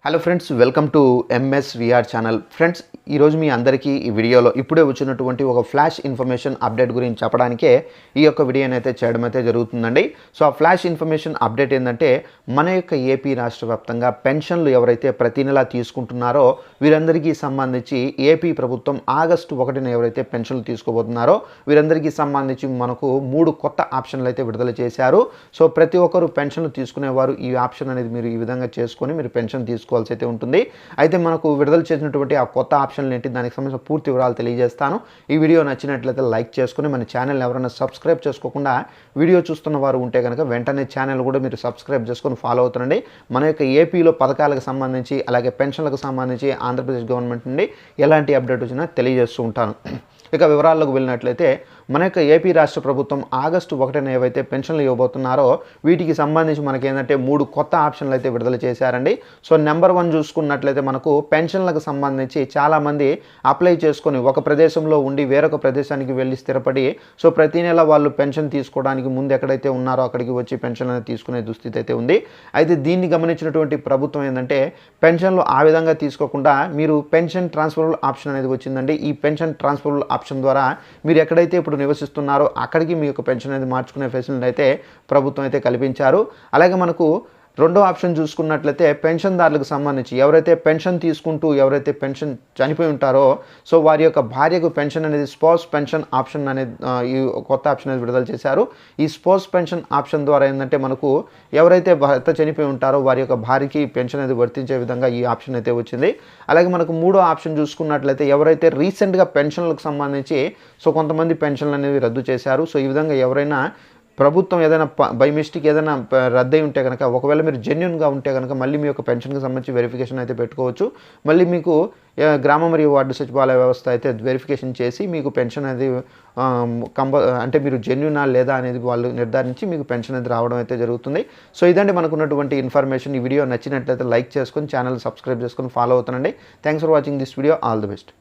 Hello friends, welcome to ఎంఎస్విఆర్ channel. Friends, ఈరోజు మీ అందరికీ ఈ వీడియోలో ఇప్పుడే వచ్చినటువంటి ఒక ఫ్లాష్ ఇన్ఫర్మేషన్ అప్డేట్ గురించి చెప్పడానికే ఈ యొక్క వీడియోని అయితే చేయడం అయితే జరుగుతుందండి. సో ఆ ఫ్లాష్ ఇన్ఫర్మేషన్ అప్డేట్ ఏంటంటే, మన యొక్క ఏపీ రాష్ట్ర వ్యాప్తంగా పెన్షన్లు ఎవరైతే ప్రతి నెలా తీసుకుంటున్నారో వీరందరికీ సంబంధించి ఏపీ ప్రభుత్వం ఆగస్టు 1న ఎవరైతే పెన్షన్లు తీసుకోబోతున్నారో వీరందరికీ సంబంధించి మనకు 3 కొత్త ఆప్షన్లు అయితే విడుదల చేశారు. సో ప్రతి ఒక్కరు పెన్షన్లు తీసుకునేవారు ఈ ఆప్షన్ అనేది మీరు ఈ విధంగా చేసుకొని మీరు పెన్షన్ తీసుకోవాల్సి అయితే ఉంటుంది. అయితే మనకు విడుదల చేసినటువంటి ఆ కొత్త ఆప్షన్లు ఏంటి, దానికి సంబంధించిన పూర్తి వివరాలు తెలియజేస్తాను. ఈ వీడియో నచ్చినట్లయితే లైక్ చేసుకుని మన ఛానల్ని ఎవరైనా సబ్స్క్రైబ్ చేసుకోకుండా వీడియో చూస్తున్న వారు ఉంటే కనుక వెంటనే ఛానల్ కూడా మీరు సబ్స్క్రైబ్ చేసుకొని ఫాలో అవుతుండండి. మన యొక్క ఏపీలో పథకాలకు సంబంధించి అలాగే పెన్షన్లకు సంబంధించి ఆంధ్రప్రదేశ్ గవర్నమెంట్ నుండి ఎలాంటి అప్డేట్ వచ్చినా తెలియజేస్తూ ఉంటాను. ఇక వివరాల్లోకి వెళ్ళినట్లయితే, మన యొక్క ఏపీ రాష్ట్ర ప్రభుత్వం ఆగస్టు 1న ఏవైతే పెన్షన్లు ఇవ్వబోతున్నారో వీటికి సంబంధించి మనకి ఏంటంటే 3 కొత్త ఆప్షన్లు అయితే విడుదల చేశారండి. సో నెంబర్ 1 చూసుకున్నట్లయితే మనకు పెన్షన్లకు సంబంధించి చాలామంది అప్లై చేసుకొని ఒక ప్రదేశంలో ఉండి వేరొక ప్రదేశానికి వెళ్ళి స్థిరపడి సో ప్రతి నెల వాళ్ళు పెన్షన్ తీసుకోవడానికి ముందు ఎక్కడైతే ఉన్నారో అక్కడికి వచ్చి పెన్షన్ అనేది తీసుకునే దుస్థితి అయితే ఉంది. అయితే దీన్ని గమనించినటువంటి ప్రభుత్వం ఏంటంటే, పెన్షన్లు ఆ విధంగా తీసుకోకుండా మీరు పెన్షన్ ట్రాన్స్ఫరబుల్ ఆప్షన్ అనేది వచ్చిందండి. ఈ పెన్షన్ ట్రాన్స్ఫరబుల్ ఆప్షన్ ద్వారా మీరు ఎక్కడైతే ఇప్పుడు నివసిస్తున్నారో అక్కడికి మీ యొక్క పెన్షన్ అనేది మార్చుకునే ఫెసిలిటీ అయితే ప్రభుత్వం అయితే కల్పించారు. అలాగే మనకు రెండో ఆప్షన్ చూసుకున్నట్లయితే, పెన్షన్దారులకు సంబంధించి ఎవరైతే పెన్షన్ తీసుకుంటూ ఎవరైతే పెన్షన్ చనిపోయి ఉంటారో సో వారి యొక్క భార్యకు పెన్షన్ అనేది స్పౌస్ పెన్షన్ ఆప్షన్ అనేది ఈ కొత్త ఆప్షన్ అనేది విడుదల చేశారు. ఈ స్పౌస్ పెన్షన్ ఆప్షన్ ద్వారా ఏంటంటే, మనకు ఎవరైతే భర్త చనిపోయి ఉంటారో వారి యొక్క భార్యకి పెన్షన్ అనేది వర్తించే విధంగా ఈ ఆప్షన్ అయితే వచ్చింది. అలాగే మనకు మూడో ఆప్షన్ చూసుకున్నట్లయితే, ఎవరైతే రీసెంట్గా పెన్షన్లకు సంబంధించి సో కొంతమంది పెన్షన్లు అనేవి రద్దు చేశారు. సో ఈ విధంగా ఎవరైనా ప్రభుత్వం ఏదైనా బై మిస్టేక్ ఏదైనా రద్దయి ఉంటే కనుక, ఒకవేళ మీరు జెన్యున్గా ఉంటే కనుక మళ్ళీ మీ యొక్క పెన్షన్కి సంబంధించి వెరిఫికేషన్ అయితే పెట్టుకోవచ్చు. మళ్ళీ మీకు గ్రామ మరియు వార్డు సచివాలయ వ్యవస్థ అయితే వెరిఫికేషన్ చేసి మీకు పెన్షన్ అనేది అంటే మీరు జెన్యునా లేదా అనేది వాళ్ళు నిర్ధారించి మీకు పెన్షన్ అనేది రావడం అయితే జరుగుతుంది. సో ఇదండి మనకున్నటువంటి ఇన్ఫర్మేషన్. ఈ వీడియో నచ్చినట్లయితే లైక్ చేసుకొని ఛానల్ సబ్స్క్రైబ్ చేసుకొని ఫాలో అవుతానండి. Thanks for watching this video. All the best.